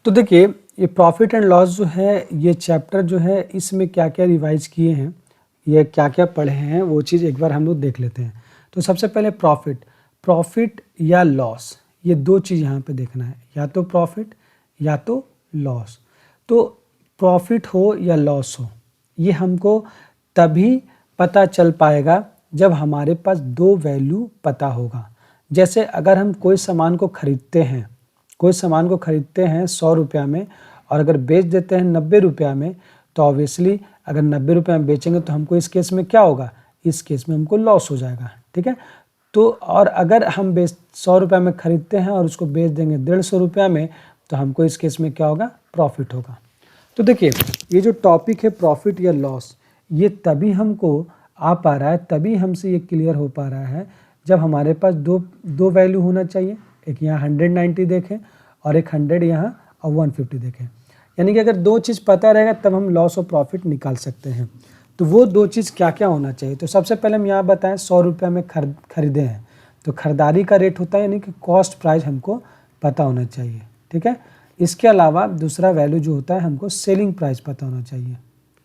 तो देखिए ये प्रॉफिट एंड लॉस जो है, ये चैप्टर जो है इसमें क्या क्या रिवाइज किए हैं, ये क्या क्या पढ़े हैं, वो चीज़ एक बार हम लोग देख लेते हैं। तो सबसे पहले प्रॉफिट या लॉस, ये दो चीज़ यहाँ पे देखना है, या तो प्रॉफिट या तो लॉस। तो प्रॉफिट हो या लॉस हो, ये हमको तभी पता चल पाएगा जब हमारे पास दो वैल्यू पता होगा। जैसे अगर हम कोई सामान को खरीदते हैं, 100 रुपया में और अगर बेच देते हैं 90 रुपया में, तो ऑब्वियसली अगर 90 रुपये में बेचेंगे तो हमको इस केस में क्या होगा, इस केस में हमको लॉस हो जाएगा, ठीक है। तो और अगर हम 100 रुपये में खरीदते हैं और उसको बेच देंगे 150 रुपया में, तो हमको इस केस में क्या होगा, प्रॉफिट होगा। तो देखिए ये जो टॉपिक है प्रॉफिट या लॉस, ये तभी हमको आ पा रहा है, तभी हमसे ये क्लियर हो पा रहा है जब हमारे पास दो वैल्यू होना चाहिए, एक यहाँ 190 देखें और एक 100 यहाँ और 150 देखें। यानी कि अगर दो चीज़ पता रहेगा तब हम लॉस और प्रॉफिट निकाल सकते हैं। तो वो दो चीज़ क्या क्या होना चाहिए, तो सबसे पहले हम यहाँ बताएं 100 रुपये में खरीदे हैं, तो खरीदारी का रेट होता है, यानी कि कॉस्ट प्राइस हमको पता होना चाहिए, ठीक है। इसके अलावा दूसरा वैल्यू जो होता है, हमको सेलिंग प्राइस पता होना चाहिए,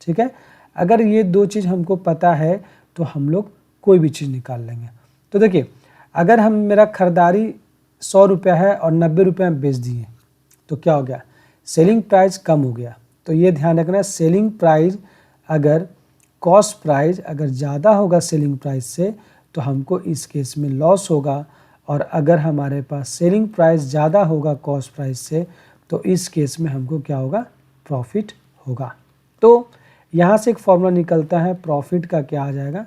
ठीक है। अगर ये दो चीज़ हमको पता है तो हम लोग कोई भी चीज़ निकाल लेंगे। तो देखिए अगर हम मेरा खरीदारी 100 रुपया है और 90 रुपये में बेच दिए, तो क्या हो गया, सेलिंग प्राइस कम हो गया। तो ये ध्यान रखना, सेलिंग प्राइस अगर कॉस्ट प्राइस अगर ज़्यादा होगा सेलिंग प्राइस से, तो हमको इस केस में लॉस होगा, और अगर हमारे पास सेलिंग प्राइस ज़्यादा होगा कॉस्ट प्राइस से, तो इस केस में हमको क्या होगा, प्रॉफिट होगा। तो यहाँ से एक फॉर्मूला निकलता है, प्रॉफिट का क्या आ जाएगा,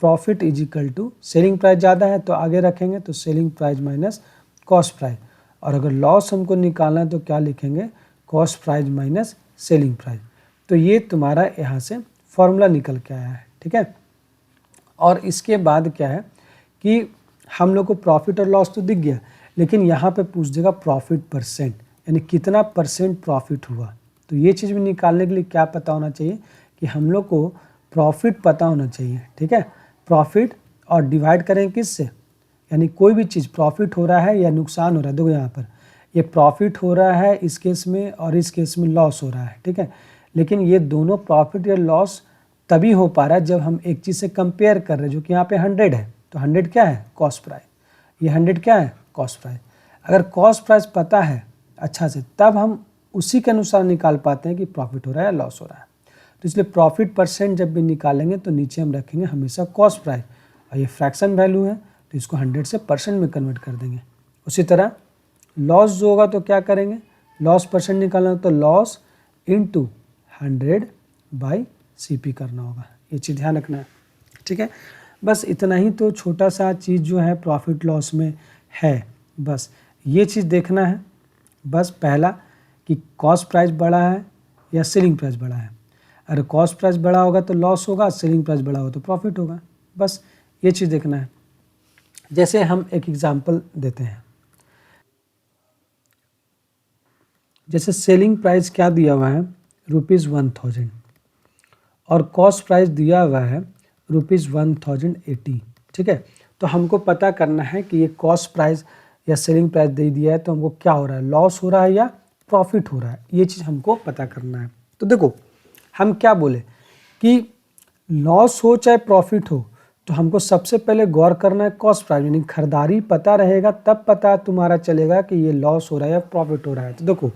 profit is equal to, selling price ज़्यादा है तो आगे रखेंगे तो selling price minus cost price, और अगर लॉस हमको निकालना है तो क्या लिखेंगे, cost price minus selling price. तो ये तुम्हारा यहाँ से फॉर्मूला निकल के आया है, ठीक है। और इसके बाद क्या है कि हम लोग को प्रॉफिट और लॉस तो दिख गया, लेकिन यहाँ पे पूछ देगा प्रॉफिट परसेंट, यानी कितना परसेंट प्रॉफिट हुआ। तो ये चीज़ भी निकालने के लिए क्या पता होना चाहिए कि हम लोग को प्रॉफिट पता होना चाहिए, ठीक है। प्रॉफिट और डिवाइड करें किससे, यानी कोई भी चीज़ प्रॉफिट हो रहा है या नुकसान हो रहा है, देखो यहाँ पर ये प्रॉफिट हो रहा है इस केस में और इस केस में लॉस हो रहा है, ठीक है। लेकिन ये दोनों प्रॉफिट या लॉस तभी हो पा रहा है जब हम एक चीज़ से कंपेयर कर रहे हैं, जो कि यहाँ पे 100 है, तो 100 क्या है, कॉस्ट प्राइस, ये 100 क्या है, कॉस्ट प्राइस। अगर कॉस्ट प्राइस पता है अच्छा से, तब हम उसी के अनुसार निकाल पाते हैं कि प्रॉफिट हो रहा है या लॉस हो रहा है। तो इसलिए प्रॉफिट परसेंट जब भी निकालेंगे तो नीचे हम रखेंगे हमेशा कॉस्ट प्राइस, और ये फ्रैक्शन वैल्यू है तो इसको 100 से परसेंट में कन्वर्ट कर देंगे। उसी तरह लॉस जो होगा तो क्या करेंगे, लॉस परसेंट निकालना तो लॉस इंटू 100/CP करना होगा, ये चीज़ ध्यान रखना है, ठीक है। बस इतना ही तो छोटा सा चीज़ जो है प्रॉफिट लॉस में है, बस ये चीज़ देखना है। बस पहला कि कॉस्ट प्राइस बड़ा है या सेलिंग प्राइस बड़ा है, अगर कॉस्ट प्राइस बड़ा होगा तो लॉस होगा, सेलिंग प्राइस बड़ा होगा तो प्रॉफिट होगा, बस ये चीज़ देखना है। जैसे हम एक एग्जांपल देते हैं, जैसे सेलिंग प्राइस क्या दिया हुआ है, ₹1000 और कॉस्ट प्राइस दिया हुआ है ₹1080, ठीक है। तो हमको पता करना है कि ये कॉस्ट प्राइस या सेलिंग प्राइस दे दिया है तो हमको क्या हो रहा है, लॉस हो रहा है या प्रॉफिट हो रहा है, ये चीज़ हमको पता करना है। तो देखो हम क्या बोले कि लॉस हो चाहे प्रॉफिट हो, तो हमको सबसे पहले गौर करना है कॉस्ट प्राइस, यानी खरीदारी पता रहेगा तब पता तुम्हारा चलेगा कि ये लॉस हो रहा है या प्रॉफिट हो रहा है। तो देखो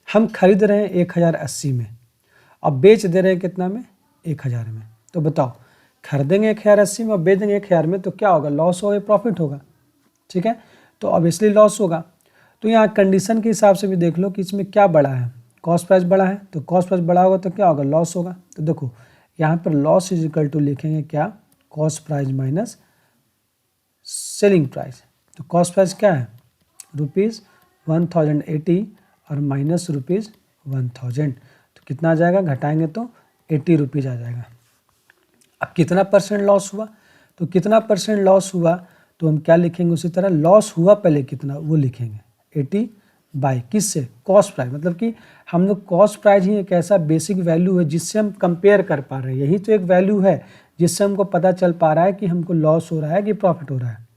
हम खरीद रहे हैं 1080 में और बेच दे रहे हैं कितना में, 1000 में, तो बताओ खरीदेंगे 1080 में और बेच देंगे 1000 में, तो क्या होगा, लॉस होगा या प्रॉफिट होगा, ठीक है। तो ऑब्वियसली लॉस होगा। तो यहाँ कंडीशन के हिसाब से भी देख लो कि इसमें क्या बड़ा है, कॉस्ट प्राइस बड़ा है, तो कॉस्ट प्राइस बड़ा होगा तो क्या होगा, लॉस होगा। तो देखो यहाँ पर लॉस इज इक्वल टू लिखेंगे क्या, cost price minus selling price. तो कॉस्ट प्राइस क्या है, ₹1080 और माइनस ₹1000, तो कितना आ जाएगा, घटाएंगे तो 80 रुपीज़ आ जाएगा। अब कितना परसेंट लॉस हुआ, तो कितना परसेंट लॉस हुआ तो हम क्या लिखेंगे, उसी तरह लॉस हुआ पहले कितना वो लिखेंगे, 80 बाई किससे, कॉस्ट प्राइस। मतलब कि हम लोग कॉस्ट प्राइस ही एक ऐसा बेसिक वैल्यू है जिससे हम कंपेयर कर पा रहे हैं, यही तो एक वैल्यू है जिससे हमको पता चल पा रहा है कि हमको लॉस हो रहा है कि प्रॉफिट हो रहा है।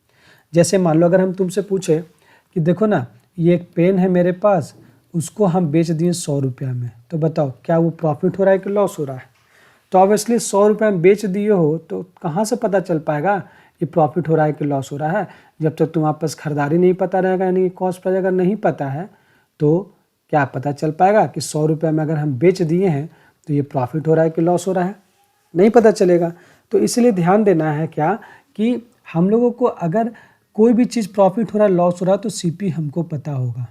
जैसे मान लो अगर हम तुमसे पूछे कि देखो ना ये एक पेन है मेरे पास, उसको हम बेच दिए 100 रुपया में, तो बताओ क्या वो प्रॉफिट हो रहा है कि लॉस हो रहा है? तो ऑब्वियसली 100 रुपये में बेच दिए हो तो कहाँ से पता चल पाएगा ये प्रॉफिट हो रहा है कि लॉस हो रहा है? जब तक तुम्हारे पास खरीदारी नहीं पता रहेगा, यानी कॉस्ट प्राइस अगर नहीं पता है तो क्या पता चल पाएगा कि 100 रुपये में अगर हम बेच दिए हैं तो ये प्रॉफिट हो रहा है कि लॉस हो रहा है? नहीं पता चलेगा। तो इसलिए ध्यान देना है क्या कि हम लोगों को अगर कोई भी चीज़ प्रॉफिट हो रहा है लॉस हो रहा है तो सीपी हमको पता होगा।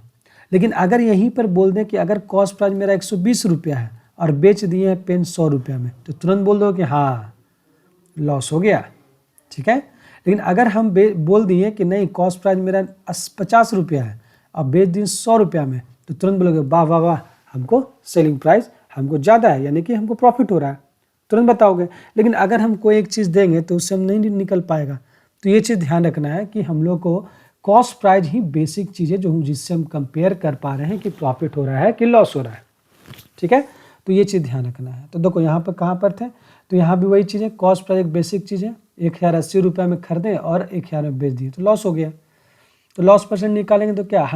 लेकिन अगर यहीं पर बोल दें कि अगर कॉस्ट प्राइस मेरा 120 रुपया है और बेच दिए हैं पेन 100 रुपया में, तो तुरंत बोल दो कि हाँ लॉस हो गया, ठीक है। लेकिन अगर हम बोल दिए कि नहीं कॉस्ट प्राइस मेरा 50 रुपया है और बेच दिए 100 रुपया में, तो तुरंत बोलोगे वाह वाह वाह हमको सेलिंग प्राइस हमको ज़्यादा है, यानी कि हमको प्रॉफिट हो रहा है, तुरंत बताओगे। लेकिन अगर हम कोई एक चीज़ देंगे तो उससे हम नहीं निकल पाएगा। तो ये चीज़ ध्यान रखना है कि हम लोग को कॉस्ट प्राइस ही बेसिक चीज़ है जो जिससे हम कंपेयर कर पा रहे हैं कि प्रॉफिट हो रहा है कि लॉस हो रहा है, ठीक है। तो ये चीज़ ध्यान रखना है। तो देखो यहाँ पर कहाँ पर थे, तो यहाँ भी वही चीज़ है, कॉस्ट प्राइस एक बेसिक चीज़ है। 1080 रुपये में खरीदे और 1000 में बेच दिए तो लॉस हो गया। तो लॉस परसेंट निकालेंगे तो क्या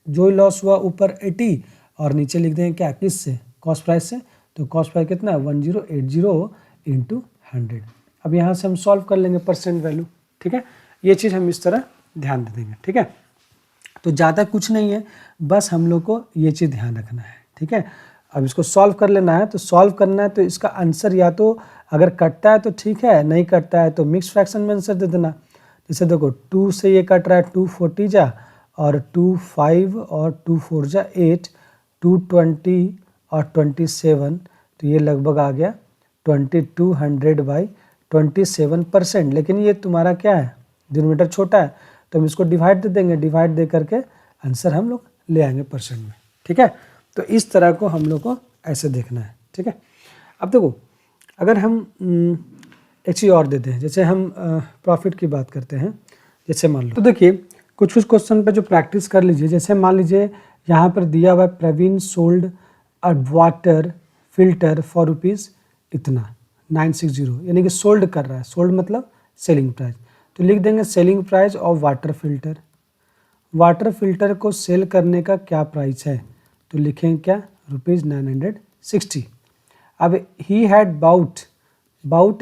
जो लॉस हुआ ऊपर 80 और नीचे लिख देंगे क्या किससे, कॉस्ट प्राइस से। तो कॉस्ट प्राइस कितना है 1080 इंटू 100। अब यहाँ से हम सॉल्व कर लेंगे परसेंट वैल्यू, ठीक है। ये चीज़ हम इस तरह ध्यान दे देंगे, ठीक है। तो ज़्यादा कुछ नहीं है, बस हम लोग को ये चीज़ ध्यान रखना है, ठीक है। अब इसको सॉल्व कर लेना है। तो सॉल्व करना है तो इसका आंसर या तो अगर कटता है तो ठीक है, नहीं कटता है तो मिक्स फ्रैक्शन में आंसर दे देना। जैसे देखो 2 से ये कट रहा है 2 40 जा और 2 5 और 2 4 जा 8, 2 20 और 27, तो ये लगभग आ गया 2200/27%। लेकिन ये तुम्हारा क्या है डिनोमिनेटर छोटा है तो हम इसको डिवाइड दे देंगे, डिवाइड दे करके आंसर हम लोग ले आएंगे परसेंट में, ठीक है। तो इस तरह को हम लोग को ऐसे देखना है, ठीक है। अब देखो अगर हम एक चीज़ और देते हैं, जैसे हम प्रॉफिट की बात करते हैं, जैसे मान लो, तो देखिए कुछ क्वेश्चन पे जो प्रैक्टिस कर लीजिए। जैसे मान लीजिए यहाँ पर दिया हुआ Praveen sold a water filter for rupees इतना 960, यानी कि सोल्ड कर रहा है, सोल्ड मतलब सेलिंग प्राइस। तो लिख देंगे selling price of water filter. Water filter को सेल करने का क्या प्राइस है, तो लिखेंगे क्या ₹960। अब he had bought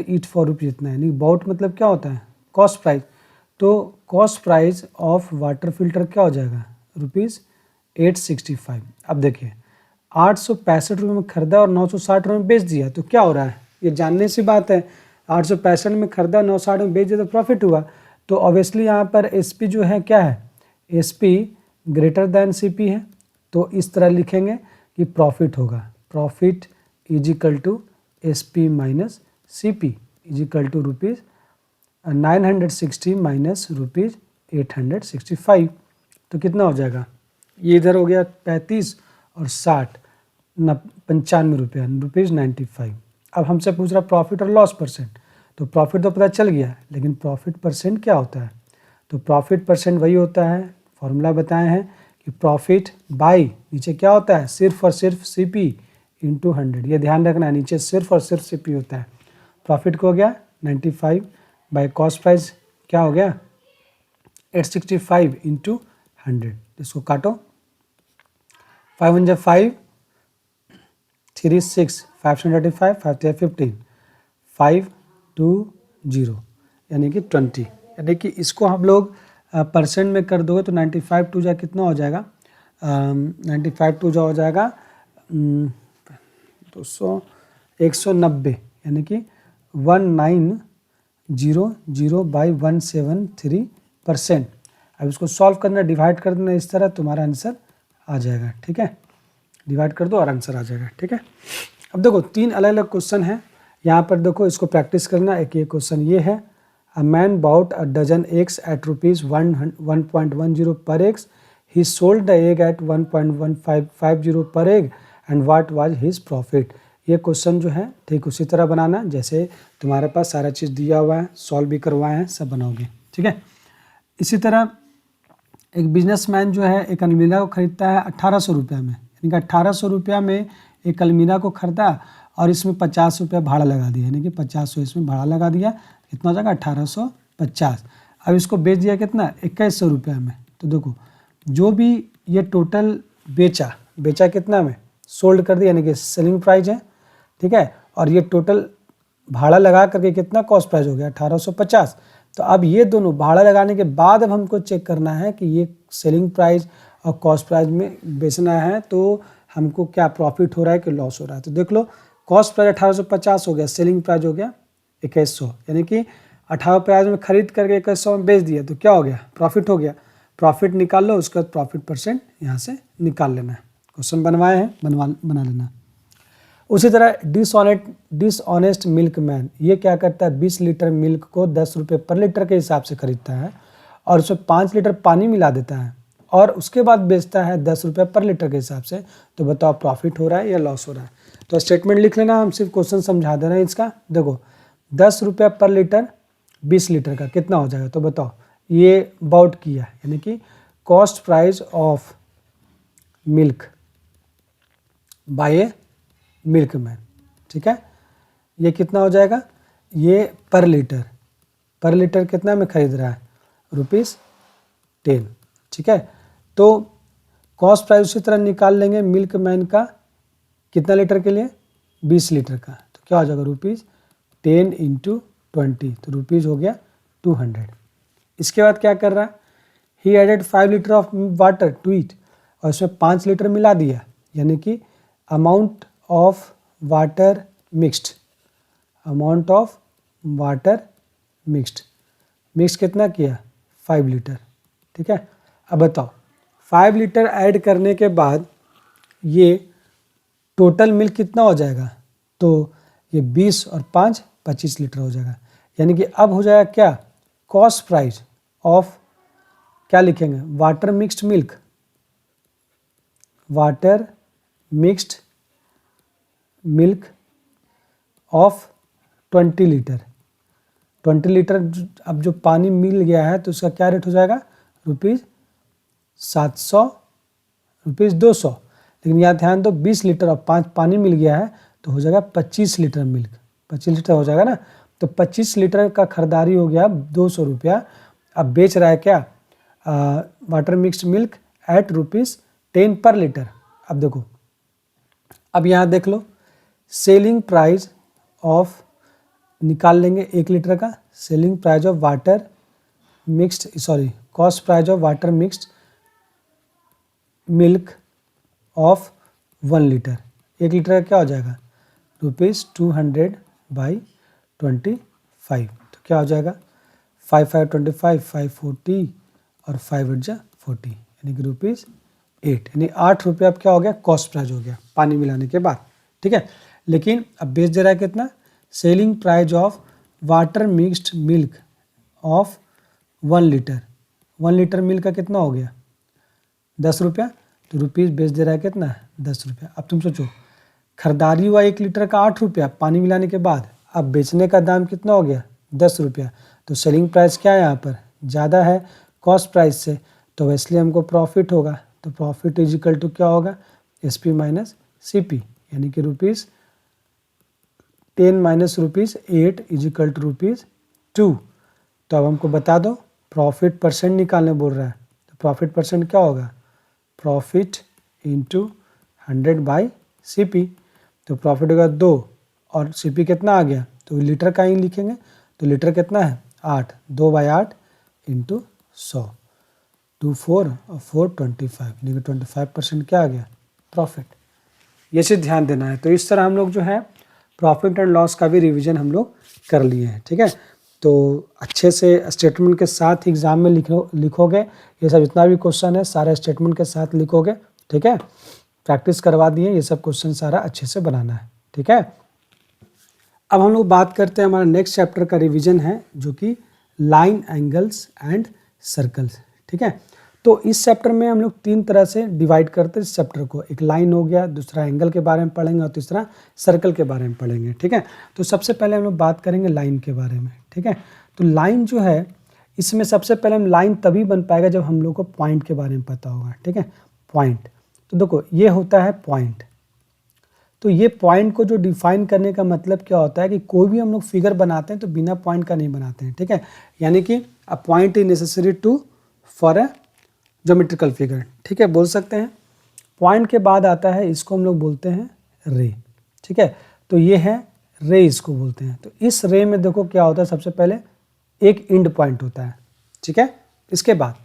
it for rupees इतना, यानी बाउट मतलब क्या होता है कॉस्ट प्राइस। तो cost price of water filter क्या हो जाएगा ₹865। अब देखिए 865 रुपये में खरीदा और 960 रुपये में बेच दिया, तो क्या हो रहा है ये जानने सी बात है। 865 में खरीदा 960 में बेच दिया तो प्रॉफिट हुआ। तो ऑब्वियसली यहाँ पर एसपी जो है क्या है, एसपी ग्रेटर दैन सीपी है। तो इस तरह लिखेंगे कि प्रॉफिट होगा, profit is equal to SP minus CP is equal to ₹960 minus ₹865। तो कितना हो जाएगा, ये इधर हो गया 35 और 60 95 रुपया ₹95। अब हमसे पूछ रहा प्रॉफिट और लॉस परसेंट। तो प्रॉफिट तो पता चल गया, लेकिन प्रॉफिट परसेंट क्या होता है, तो प्रॉफिट परसेंट वही होता है, फॉर्मूला बताए हैं कि प्रॉफिट बाई नीचे क्या होता है सिर्फ और सिर्फ सीपी इंटू 100। ये ध्यान रखना है, नीचे सिर्फ और सिर्फ सीपी होता है। प्रॉफिट को हो गया 95 बाई कॉस्ट प्राइस क्या हो गया 865 इंटू 100। इसको काटो, 5 1 5 3 6 535 5 15 5 2 0 यानी कि 20, यानी कि इसको हम लोग परसेंट में कर दोगे तो 95 टू जा कितना हो जाएगा 95 टू जा हो जाएगा 190, यानी कि 1900/173%। अब इसको सॉल्व करना, डिवाइड कर देना, इस तरह तुम्हारा आंसर आ जाएगा, ठीक है। डिवाइड कर दो और आंसर आ जाएगा, ठीक है। अब देखो 3 अलग अलग क्वेश्चन हैं यहाँ पर, देखो इसको प्रैक्टिस करना। एक ये क्वेश्चन ये है, a man bought a dozen eggs at ₹1.10 पर eggs, he sold the egg at 1.150 पर egg and what was his profit. ये क्वेश्चन जो है ठीक उसी तरह बनाना जैसे तुम्हारे पास सारा चीज़ दिया हुआ है, सॉल्व भी करवाए हैं, सब बनाओगे, ठीक है। इसी तरह एक बिजनेसमैन जो है एक अलमीरा को खरीदता है 1800 रुपये में, यानी कि 1800 रुपया में एक अलमीरा को खरीदा और इसमें 50 रुपया भाड़ा लगा दिया, यानी कि 500 इसमें भाड़ा लगा दिया, कितना हो जाएगा 1850। अब इसको बेच दिया कितना 2100 रुपया में। तो देखो जो भी ये टोटल बेचा बेचा कितना में, सोल्ड कर दिया, यानी कि सेलिंग प्राइस है, ठीक है। और ये टोटल भाड़ा लगा करके कितना कॉस्ट प्राइस हो गया 1850। तो अब ये दोनों भाड़ा लगाने के बाद अब हमको चेक करना है कि ये सेलिंग प्राइस और कॉस्ट प्राइस में बेचना है तो हमको क्या प्रॉफिट हो रहा है कि लॉस हो रहा है। तो देख लो, कॉस्ट प्राइस 1850 हो गया, सेलिंग प्राइस हो गया 2100, यानी कि 1850 में खरीद करके 2100 में बेच दिया तो क्या हो गया, प्रॉफिट हो गया। प्रॉफिट निकाल लो, उसका प्रॉफिट परसेंट यहाँ से निकाल लेना है। क्वेश्चन बनवाए हैं, बना लेना। उसी तरह डिसऑनेस्ट मिल्क मैन, ये क्या करता है, 20 लीटर मिल्क को 10 रुपये पर लीटर के हिसाब से खरीदता है और उसमें 5 लीटर पानी मिला देता है और उसके बाद बेचता है 10 रुपये पर लीटर के हिसाब से। तो बताओ प्रॉफिट हो रहा है या लॉस हो रहा है। तो स्टेटमेंट लिख लेना, हम सिर्फ क्वेश्चन समझा दे रहे हैं इसका। देखो 10 रुपये पर लीटर 20 लीटर का कितना हो जाएगा, तो बताओ। ये बाउट किया, यानी कि cost price of milk bye A milkman, ठीक है। ये कितना हो जाएगा, ये पर लीटर कितना में खरीद रहा है, ₹10, ठीक है। तो कॉस्ट प्राइस उसी तरह निकाल लेंगे मिल्कमैन का, कितना लीटर के लिए, 20 लीटर का। तो क्या हो जाएगा, ₹10 × 20, तो रुपीज़ हो गया 200। इसके बाद क्या कर रहा है, he added 5 litre of water to it, और इसमें 5 लीटर मिला दिया, यानी कि amount of water mixed, mix कितना किया, 5 लीटर, ठीक है। अब बताओ 5 लीटर ऐड करने के बाद ये टोटल मिल्क कितना हो जाएगा, तो ये 20 और 5 25 लीटर हो जाएगा। यानी कि अब हो जाएगा क्या, कॉस्ट प्राइस ऑफ, क्या लिखेंगे, water mixed milk of 20 litre. 20 litre अब जो पानी मिल गया है तो उसका क्या रेट हो जाएगा, ₹700, ₹200। लेकिन यहाँ ध्यान दो, 20 लीटर और 5 पानी मिल गया है तो हो जाएगा 25 लीटर मिल्क, 25 लीटर हो जाएगा ना। तो 25 लीटर का खरीदारी हो गया ₹200। अब बेच रहा है क्या, वाटर मिक्स्ड मिल्क एट ₹10 पर लीटर। अब देखो, अब यहाँ देख लो, सेलिंग प्राइस ऑफ निकाल लेंगे 1 लीटर का, selling price of water mixed, cost price of water mixed milk of 1 litre. 1 litre का क्या हो जाएगा, ₹200/25। तो क्या हो जाएगा, 5 5 25, 5 40 और 5 8 40, यानी कि ₹8, यानी ₹8 अब क्या हो गया, कॉस्ट प्राइस हो गया पानी मिलाने के बाद, ठीक है। लेकिन अब बेच दे रहा है कितना, selling price of water mixed milk of 1 litre. 1 litre milk का कितना हो गया, ₹10। तो रुपीज़ बेच दे रहा है कितना, ₹10। अब तुम सोचो, खरीदारी हुआ 1 लीटर का ₹8 पानी मिलाने के बाद, अब बेचने का दाम कितना हो गया, ₹10। तो सेलिंग प्राइस क्या है यहाँ पर, ज़्यादा है कॉस्ट प्राइस से, तो इसलिए हमको प्रॉफिट होगा। तो प्रॉफिट इज इक्वल टू क्या होगा, SP माइनस CP, यानी कि ₹10 माइनस ₹8 इज इक्वल टू ₹2। तो अब हमको बता दो, प्रॉफिट परसेंट निकालने बोल रहा है, तो प्रॉफिट परसेंट क्या होगा, प्रॉफिट इंटू 100/CP। तो प्रॉफिट होगा 2 और CP कितना आ गया, तो लीटर का ही लिखेंगे, तो लीटर कितना है 8, 2/8 इंटू 100, 24 और 4 25, यानी कि 25% क्या आ गया, प्रॉफिट। ये चीज़ ध्यान देना है। तो इस तरह हम लोग जो है प्रॉफिट एंड लॉस का भी रिवीजन हम लोग कर लिए हैं, ठीक है। तो अच्छे से स्टेटमेंट के साथ एग्जाम में लिखोगे, ये सब जितना भी क्वेश्चन है सारे स्टेटमेंट के साथ लिखोगे, ठीक है। प्रैक्टिस करवा दिए, ये सब क्वेश्चन सारा अच्छे से बनाना है, ठीक है। अब हम लोग बात करते हैं, हमारा नेक्स्ट चैप्टर का रिवीजन है जो कि लाइन, एंगल्स एंड सर्कल्स, ठीक है। तो इस चैप्टर में हम लोग 3 तरह से डिवाइड करते हैं इस चैप्टर को, एक लाइन हो गया, दूसरा एंगल के बारे में पढ़ेंगे और तीसरा सर्कल के बारे में पढ़ेंगे, ठीक है। तो सबसे पहले हम लोग बात करेंगे लाइन के बारे में, ठीक है। तो लाइन जो है, इसमें सबसे पहले हम लाइन तभी बन पाएगा जब हम लोग को पॉइंट के बारे में पता होगा, ठीक है। पॉइंट, तो देखो ये होता है पॉइंट। तो ये पॉइंट को जो डिफाइन करने का मतलब क्या होता है कि कोई भी हम लोग फिगर बनाते हैं तो बिना पॉइंट का नहीं बनाते हैं, ठीक है। यानी कि a point is necessary to for a geometrical figure, ठीक है, बोल सकते हैं। पॉइंट के बाद आता है, इसको हम लोग बोलते हैं रे, ठीक है। तो ये है रे, इसको बोलते हैं। तो इस रे में देखो क्या होता है, सबसे पहले एक एंड पॉइंट होता है, ठीक है। इसके बाद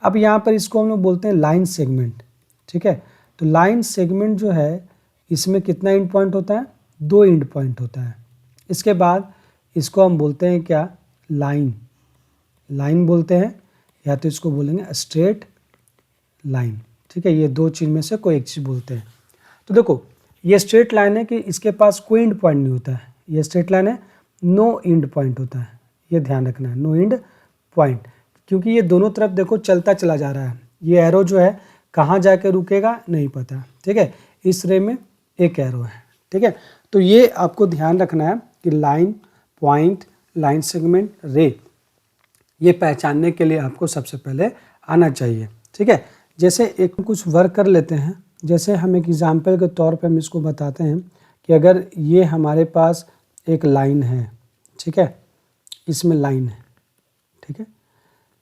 अब यहाँ पर इसको हम लोग बोलते हैं लाइन सेगमेंट, ठीक है। तो लाइन सेगमेंट जो है इसमें कितना एंड पॉइंट होता है, 2 एंड पॉइंट होता है। इसके बाद इसको हम बोलते हैं क्या, लाइन, लाइन बोलते हैं, या तो इसको बोलेंगे स्ट्रेट लाइन, ठीक है। ये 2 चीज़ में से कोई एक चीज़ बोलते हैं। तो देखो ये स्ट्रेट लाइन है कि इसके पास कोई एंड पॉइंट नहीं होता है, ये स्ट्रेट लाइन है, नो एंड पॉइंट होता है, ये ध्यान रखना है, नो एंड पॉइंट, क्योंकि ये दोनों तरफ देखो चलता चला जा रहा है। ये एरो जो है कहाँ जाके रुकेगा नहीं पता, ठीक है। इस रे में एक एरो है, ठीक है। तो ये आपको ध्यान रखना है कि लाइन, पॉइंट, लाइन सेगमेंट, रे, ये पहचानने के लिए आपको सबसे पहले आना चाहिए, ठीक है। जैसे एक कुछ वर्क कर लेते हैं, जैसे हम एक एग्जाम्पल के तौर पे हम इसको बताते हैं कि अगर ये हमारे पास एक लाइन है, ठीक है, इसमें लाइन है, ठीक है,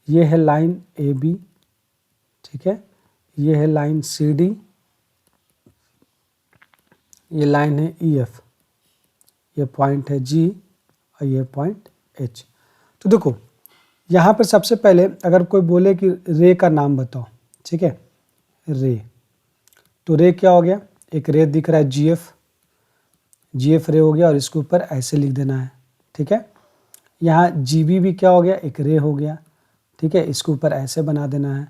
ये है लाइन ए बी, ठीक है, ये है लाइन सी डी, ये लाइन है ई एफ, ये पॉइंट है जी और ये पॉइंट एच। तो देखो यहाँ पर सबसे पहले अगर कोई बोले कि रे का नाम बताओ, ठीक है, रे, तो रे क्या हो गया, एक रे दिख रहा है जी एफ, जी एफ रे हो गया और इसके ऊपर ऐसे लिख देना है, ठीक है। यहाँ जी बी भी क्या हो गया, एक रे हो गया, ठीक है, इसके ऊपर ऐसे बना देना है।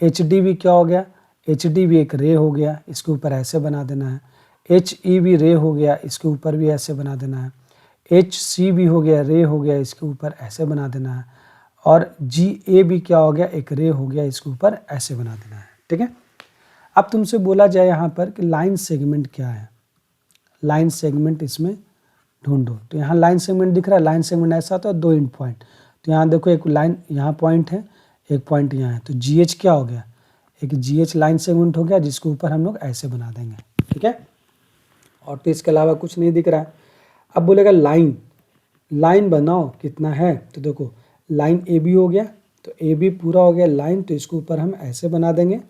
एच डी भी क्या हो गया, एच डी भी एक रे हो गया, इसके ऊपर ऐसे बना देना है। एच ई भी रे हो गया, इसके ऊपर भी ऐसे बना देना है। एच सी भी हो गया, रे हो गया, इसके ऊपर ऐसे बना देना है। और जी ए भी क्या हो गया, एक रे हो गया, इसके ऊपर ऐसे बना देना है, ठीक है। अब तुमसे बोला जाए यहाँ पर कि लाइन सेगमेंट क्या है, लाइन सेगमेंट इसमें ढूंढो। तो यहाँ लाइन सेगमेंट दिख रहा है, लाइन सेगमेंट ऐसा होता है, 2 एंड पॉइंट। तो यहाँ देखो एक लाइन यहाँ पॉइंट है, एक पॉइंट यहाँ है, तो जी एच क्या हो गया, एक जी एच लाइन सेगमेंट हो गया, जिसके ऊपर हम लोग ऐसे बना देंगे, ठीक है। और तो इसके अलावा कुछ नहीं दिख रहा है। अब बोलेगा लाइन, लाइन बनाओ कितना है, तो देखो लाइन ए बी हो गया, तो ए बी पूरा हो गया लाइन, तो इसके ऊपर हम ऐसे बना देंगे।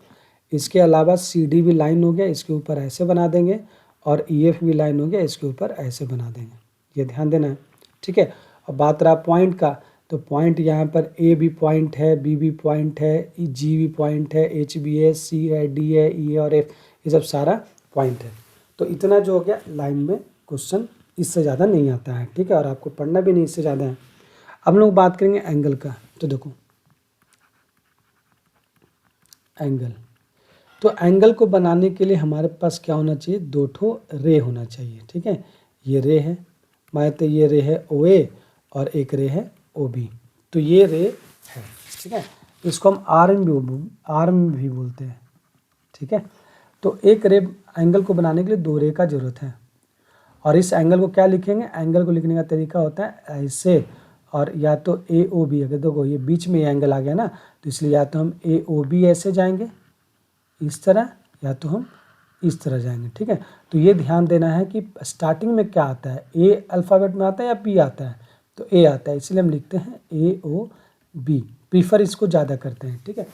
इसके अलावा सी डी भी लाइन हो गया, इसके ऊपर ऐसे बना देंगे। और ई एफ भी लाइन हो गया, इसके ऊपर ऐसे बना देंगे, ये ध्यान देना है, ठीक है। और बात रहा पॉइंट का, तो पॉइंट यहाँ पर ए भी पॉइंट है, बी भी पॉइंट है, जी भी पॉइंट है, एच भी है, सी है, डी है, ई है और एफ, ये सब सारा पॉइंट है। तो इतना जो हो गया लाइन में क्वेश्चन, इससे ज़्यादा नहीं आता है, ठीक है, और आपको पढ़ना भी नहीं इससे ज़्यादा है। अब लोग बात करेंगे एंगल का। तो देखो एंगल, तो एंगल को बनाने के लिए हमारे पास क्या होना चाहिए, 2 ठो रे होना चाहिए, ठीक है। ये रे है, मानते ये रे है ओ ए और एक रे है ओ बी, तो ये रे है, ठीक है। इसको हम आर्म भी बोलते हैं, ठीक है। तो एक रे, एंगल को बनाने के लिए 2 रे का जरूरत है। और इस एंगल को क्या लिखेंगे, एंगल को लिखने का तरीका होता है ऐसे, और या तो ए ओ बी, अगर देखो ये बीच में एंगल आ गया ना, तो इसलिए या तो हम ए ओ बी ऐसे जाएंगे इस तरह, या तो हम इस तरह जाएंगे, ठीक है। तो ये ध्यान देना है कि स्टार्टिंग में क्या आता है, ए अल्फ़ाबेट में आता है या पी आता है, तो ए आता है, इसलिए हम लिखते हैं ए ओ बी, प्रीफर इसको ज़्यादा करते हैं, ठीक है।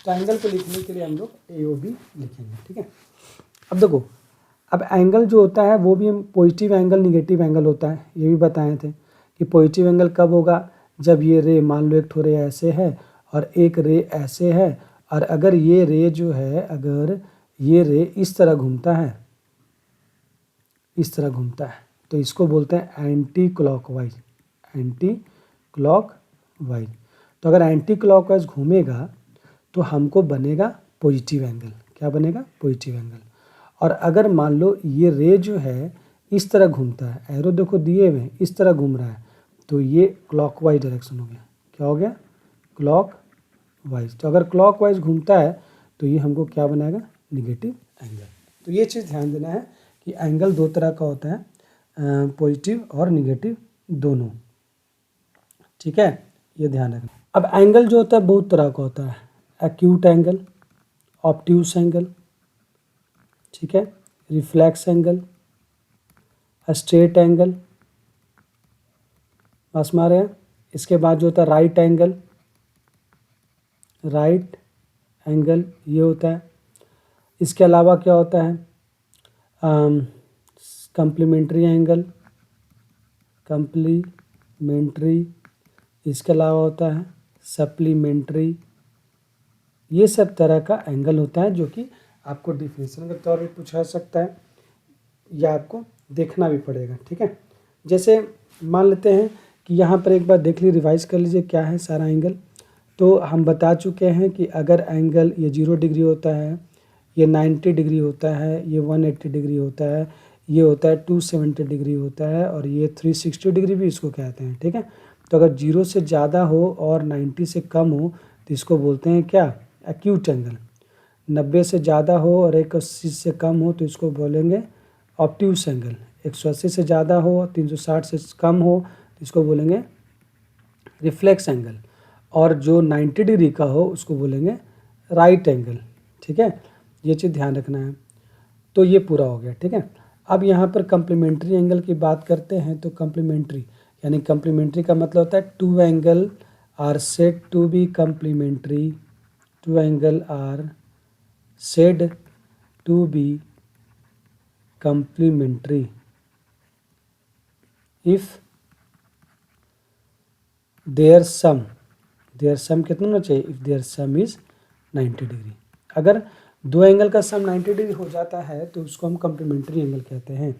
तो एंगल को लिखने के लिए हम लोग ए ओ बी लिखेंगे, ठीक है। अब देखो, अब एंगल जो होता है वो भी हम पॉजिटिव एंगल, निगेटिव एंगल होता है, ये भी बताए थे कि पॉजिटिव एंगल कब होगा, जब ये रे मान लो एक ठो रे ऐसे है और एक रे ऐसे है, और अगर ये रे जो है, अगर ये रे इस तरह घूमता है, इस तरह घूमता है, तो इसको बोलते हैं एंटी क्लॉकवाइज, एंटी क्लॉकवाइज। तो अगर एंटी क्लॉकवाइज घूमेगा तो हमको बनेगा पॉजिटिव एंगल, क्या बनेगा, पॉजिटिव एंगल। और अगर मान लो ये रे जो है इस तरह घूमता है, एरो देखो दिए हुए हैं, इस तरह घूम रहा है, तो ये क्लॉकवाइज डायरेक्शन हो गया, क्या हो गया, क्लॉकवाइज। तो अगर क्लॉकवाइज घूमता है तो ये हमको क्या बनाएगा, निगेटिव एंगल। तो ये चीज़ ध्यान देना है कि एंगल 2 तरह का होता है, पॉजिटिव और निगेटिव दोनों, ठीक है, ये ध्यान रखना। अब एंगल जो होता है बहुत तरह का होता है, एक्यूट एंगल, ऑब्ट्यूस एंगल, ठीक है, रिफ्लेक्स एंगल, स्ट्रेट एंगल, बस मारे हैं। इसके बाद जो होता है राइट एंगल, राइट एंगल ये होता है। इसके अलावा क्या होता है, कम्प्लीमेंट्री एंगल, कम्प्लीमेंट्री, इसके अलावा होता है सप्लीमेंट्री। ये सब तरह का एंगल होता है जो कि आपको डिफिनेशन के तौर पर पूछा सकता है या आपको देखना भी पड़ेगा, ठीक है। जैसे मान लेते हैं कि यहाँ पर एक बार देख लीजिए, रिवाइज कर लीजिए क्या है सारा एंगल। तो हम बता चुके हैं कि अगर एंगल ये 0 डिग्री होता है, ये 90 डिग्री होता है, ये 180 डिग्री होता है, ये होता है 270 डिग्री होता है, और ये 360 डिग्री भी इसको कहते हैं, ठीक है। तो अगर 0 से ज़्यादा हो और 90 से कम हो तो इसको बोलते हैं क्या, एक्यूट एंगल। 90 से ज़्यादा हो और 180 से कम हो तो इसको बोलेंगे ऑब्ट्यूस एंगल। 180 से ज़्यादा हो, 360 से कम हो तो इसको बोलेंगे रिफ्लेक्स एंगल, और जो 90 डिग्री का हो उसको बोलेंगे राइट एंगल, ठीक है। ये चीज़ ध्यान रखना है। तो ये पूरा हो गया, ठीक है। अब यहाँ पर कम्प्लीमेंट्री एंगल की बात करते हैं। तो कम्प्लीमेंट्री यानी कम्प्लीमेंट्री का मतलब होता है two angle are said to be complementary, two angle are said to be complementary if their sum कितना होना चाहिए, if their sum is 90 degree. अगर दो एंगल का सम 90 डिग्री हो जाता है तो उसको हम कम्प्लीमेंट्री एंगल कहते हैं।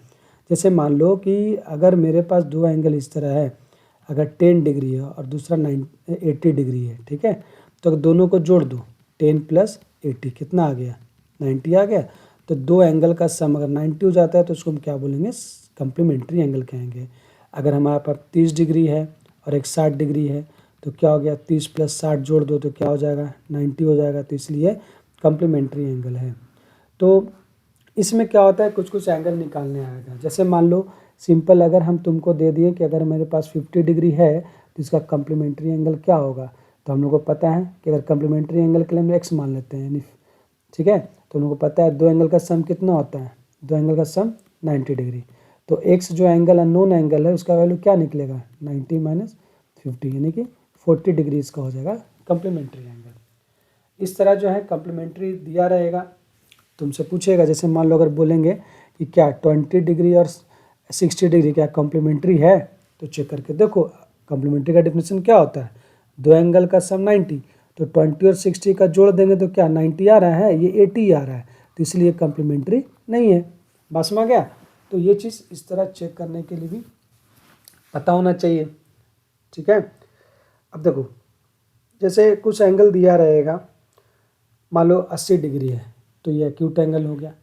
जैसे मान लो कि अगर मेरे पास दो एंगल इस तरह है, अगर 10 डिग्री है और दूसरा 80 डिग्री है, ठीक है। तो अगर दोनों को जोड़ दो, 10 + 80 कितना आ गया, 90 आ गया। तो दो एंगल का सम अगर 90 हो जाता है तो उसको हम क्या बोलेंगे, कम्प्लीमेंट्री एंगल कहेंगे। अगर हमारे पास 30 डिग्री है और एक 60 डिग्री है तो क्या हो गया, 30 + 60 जोड़ दो तो क्या हो जाएगा, 90 हो जाएगा। तो इसलिए कम्प्लीमेंट्री एंगल है। तो इसमें क्या होता है, कुछ कुछ एंगल निकालने आएगा। जैसे मान लो सिंपल, अगर हम तुमको दे दिए कि अगर मेरे पास 50 डिग्री है तो इसका कम्प्लीमेंट्री एंगल क्या होगा, तो हम लोग को पता है कि अगर कम्प्लीमेंट्री एंगल के लिए हम एक्स मान लेते हैं, ठीक है। तो हम लोग को पता है दो एंगल का सम कितना होता है, दो एंगल का सम 90 डिग्री। तो एक्स जो एंगल अननोन एंगल है उसका वैल्यू क्या निकलेगा, 90 - 50 यानी कि 40 डिग्री इसका हो जाएगा कम्प्लीमेंट्री एंगल। इस तरह जो है कम्प्लीमेंट्री दिया रहेगा, तुमसे पूछेगा। जैसे मान लो अगर बोलेंगे कि क्या 20 डिग्री और 60 डिग्री क्या कम्प्लीमेंट्री है, तो चेक करके देखो कम्प्लीमेंट्री का डेफिनेशन क्या होता है, दो एंगल का सम 90, तो 20 और 60 का जोड़ देंगे तो क्या 90 आ रहा है, ये 80 आ रहा है, तो इसलिए कम्प्लीमेंट्री नहीं है। बस में गया। तो ये चीज़ इस तरह चेक करने के लिए भी पता होना चाहिए, ठीक है। अब देखो जैसे कुछ एंगल दिया रहेगा, मान लो 80 डिग्री है तो ये एक्यूट एंगल हो गया।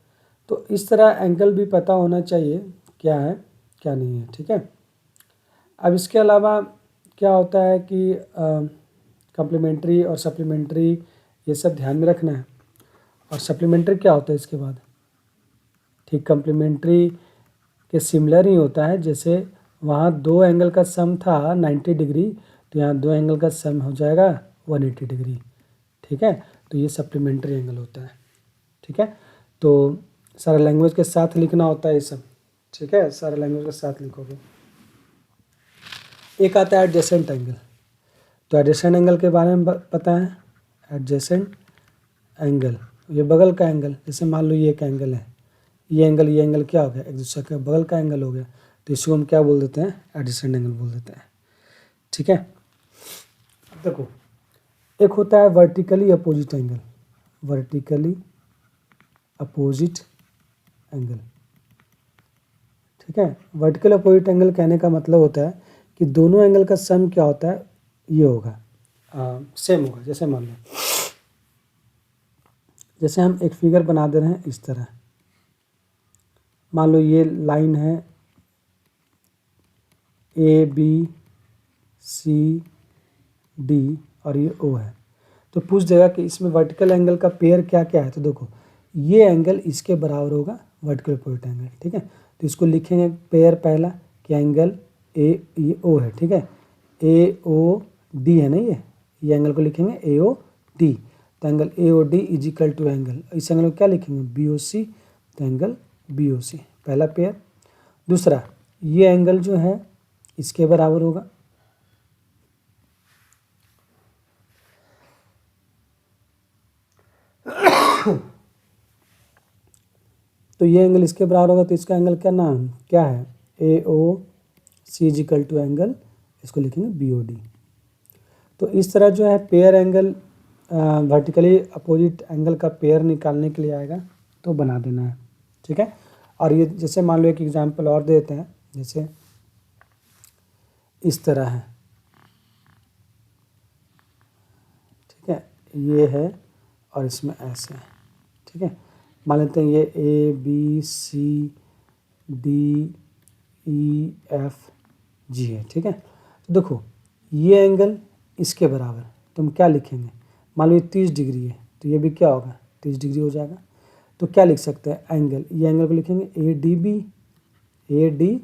तो इस तरह एंगल भी पता होना चाहिए क्या है क्या नहीं है, ठीक है। अब इसके अलावा क्या होता है कि कम्प्लीमेंट्री और सप्लीमेंट्री ये सब ध्यान में रखना है। और सप्लीमेंट्री क्या होता है इसके बाद, ठीक कम्प्लीमेंट्री के सिमिलर ही होता है। जैसे वहाँ दो एंगल का सम था 90 डिग्री, तो यहाँ दो एंगल का सम हो जाएगा 180 डिग्री, ठीक है। तो ये सप्लीमेंट्री एंगल होता है, ठीक है। तो सारा लैंग्वेज के साथ लिखना होता है ये सब, ठीक है, सारा लैंग्वेज के साथ लिखोगे। एक आता है एडजेसेंट एंगल। तो एडजेसेंट एंगल के बारे में पता है, एडजेसेंट एंगल ये बगल का एंगल। जैसे मान लो ये एक एंगल है, ये एंगल क्या हो गया, एक दूसरे के बगल का एंगल हो गया, तो इसको हम क्या बोल देते हैं, एडजेसेंट एंगल बोल देते हैं, ठीक है। अब देखो एक होता है vertically opposite angle, vertically opposite angle, ठीक है। वर्टिकल अपोजिट एंगल कहने का मतलब होता है कि दोनों एंगल का सम क्या होता है, ये होगा सेम होगा। जैसे मान लो, जैसे हम एक फिगर बना दे रहे हैं इस तरह, मान लो ये लाइन है ABCD और ये O है। तो पूछ देगा कि इसमें वर्टिकल एंगल का पेयर क्या क्या है, तो देखो ये एंगल इसके बराबर होगा वर्टिकल अपोजिट एंगल, ठीक है। तो इसको लिखेंगे पेयर पहला कि एंगल ये O है, ठीक है, AOD है ना, ये एंगल को लिखेंगे AOD। तो angle AOD is equal to angle, इस एंगल को क्या लिखेंगे BOC, तो एंगल BOC पहला पेयर। दूसरा ये एंगल जो है इसके बराबर होगा, तो ये एंगल इसके बराबर होगा, तो इसका एंगल क्या है, AOC इजिकल टू एंगल, इसको लिखेंगे BOD। तो इस तरह जो है pair angle, vertically opposite angle का पेयर निकालने के लिए आएगा, तो बना देना है, ठीक है। और ये जैसे मान लो एक एग्जांपल और देते हैं, जैसे इस तरह है, ठीक है, ये है और इसमें ऐसे है, ठीक है। मान लेते हैं ये ABCDEFG है, ठीक है। तो देखो ये एंगल इसके बराबर, तो हम क्या लिखेंगे, मान लो ये 30 डिग्री है, तो ये भी क्या होगा, 30 डिग्री हो जाएगा। तो क्या लिख सकते हैं, एंगल, ये एंगल को लिखेंगे ADB,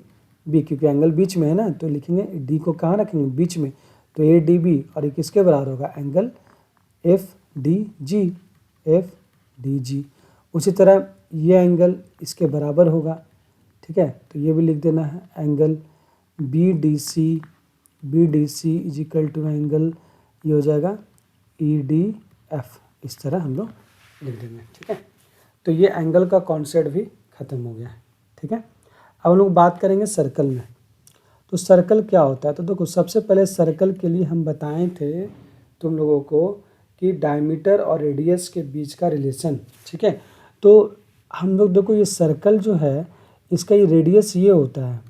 क्योंकि एंगल बीच में है ना, तो लिखेंगे डी को कहाँ रखेंगे, बीच में, तो ADB, और ये किसके बराबर होगा, एंगल FDG। उसी तरह ये एंगल इसके बराबर होगा, ठीक है। तो ये भी लिख देना है, angle BDC is equal to angle, ये हो जाएगा EDF, इस तरह हम लोग लिख देंगे, ठीक है। तो ये एंगल का कॉन्सेप्ट भी खत्म हो गया, ठीक है। अब हम लोग बात करेंगे सर्कल में। तो सर्कल क्या होता है, तो देखो सबसे पहले सर्कल के लिए हम बताए थे तुम लोगों को कि डायमीटर और रेडियस के बीच का रिलेशन, ठीक है। तो हम लोग देखो ये सर्कल जो है, इसका ये रेडियस ये होता है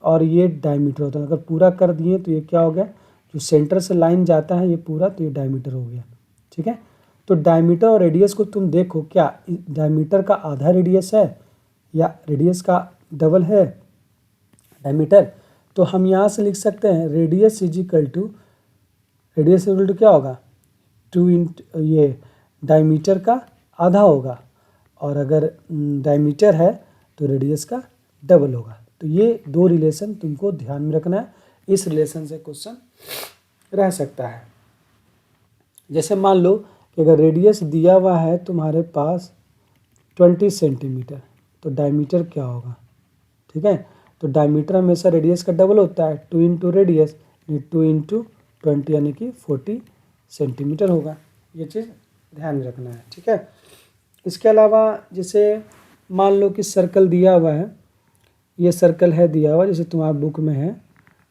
और ये डायमीटर होता है। अगर पूरा कर दिए तो ये क्या हो गया, जो सेंटर से लाइन जाता है ये पूरा, तो ये डायमीटर हो गया, ठीक है। तो डायमीटर और रेडियस को तुम देखो, क्या डायमीटर का आधा रेडियस है या रेडियस का डबल है डायमीटर। तो हम यहाँ से लिख सकते हैं रेडियस इजिकल टू क्या होगा, 2 इंटू ये डायमीटर का आधा होगा, और अगर डायमीटर है तो रेडियस का डबल होगा। तो ये दो रिलेशन तुमको ध्यान में रखना है, इस रिलेशन से क्वेश्चन रह सकता है। जैसे मान लो कि अगर रेडियस दिया हुआ है तुम्हारे पास 20 सेंटीमीटर, तो डायमीटर क्या होगा, ठीक है। तो डायमीटर हमेशा रेडियस का डबल होता है, 2 इंटू रेडियस, 2 इंटू 20 यानी कि 40 सेंटीमीटर होगा। ये चीज़ ध्यान में रखना है, ठीक है। इसके अलावा जैसे मान लो कि सर्कल दिया हुआ है, ये सर्कल है दिया हुआ, जैसे तुम्हारे बुक में है,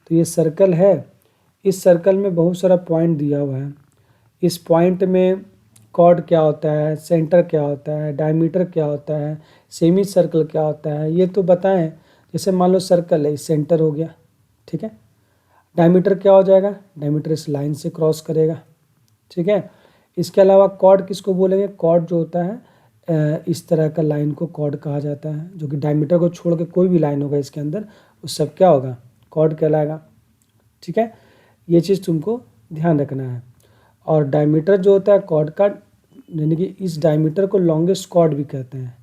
तो ये सर्कल है, इस सर्कल में बहुत सारा पॉइंट दिया हुआ है। इस पॉइंट में कॉर्ड क्या होता है, सेंटर क्या होता है, डायमीटर क्या होता है, सेमी सर्कल क्या होता है, ये तो बताएं। जैसे मान लो सर्कल है, सेंटर हो गया, ठीक है। डायमीटर क्या हो जाएगा, डायमीटर इस लाइन से क्रॉस करेगा, ठीक है। इसके अलावा कॉर्ड किसको बोलेंगे, कॉर्ड जो होता है इस तरह का लाइन को कॉर्ड कहा जाता है, जो कि डायमीटर को छोड़ के कोई भी लाइन होगा इसके अंदर, वो सब क्या होगा, कॉर्ड कहलाएगा, ठीक है। ये चीज़ तुमको ध्यान रखना है। और डायमीटर जो होता है कॉर्ड का, यानी कि इस डायमीटर को लॉन्गेस्ट कॉर्ड भी कहते हैं,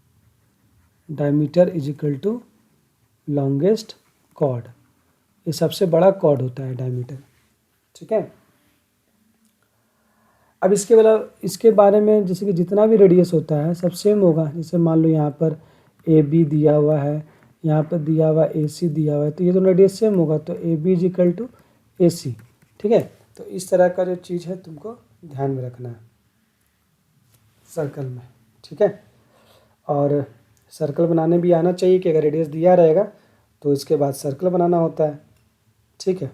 diameter is equal to longest chord, ये सबसे बड़ा कॉर्ड होता है डायमीटर, ठीक है। अब इसके बारे में जैसे कि जितना भी रेडियस होता है सब सेम होगा। जैसे मान लो यहाँ पर AB दिया हुआ है, यहाँ पर दिया हुआ AC दिया हुआ है, तो ये दोनों रेडियस सेम होगा, तो AB is equal to AC, ठीक है। तो इस तरह का जो चीज़ है तुमको ध्यान में रखना है सर्कल में, ठीक है। और सर्कल बनाने भी आना चाहिए कि अगर रेडियस दिया रहेगा तो इसके बाद सर्कल बनाना होता है, ठीक है।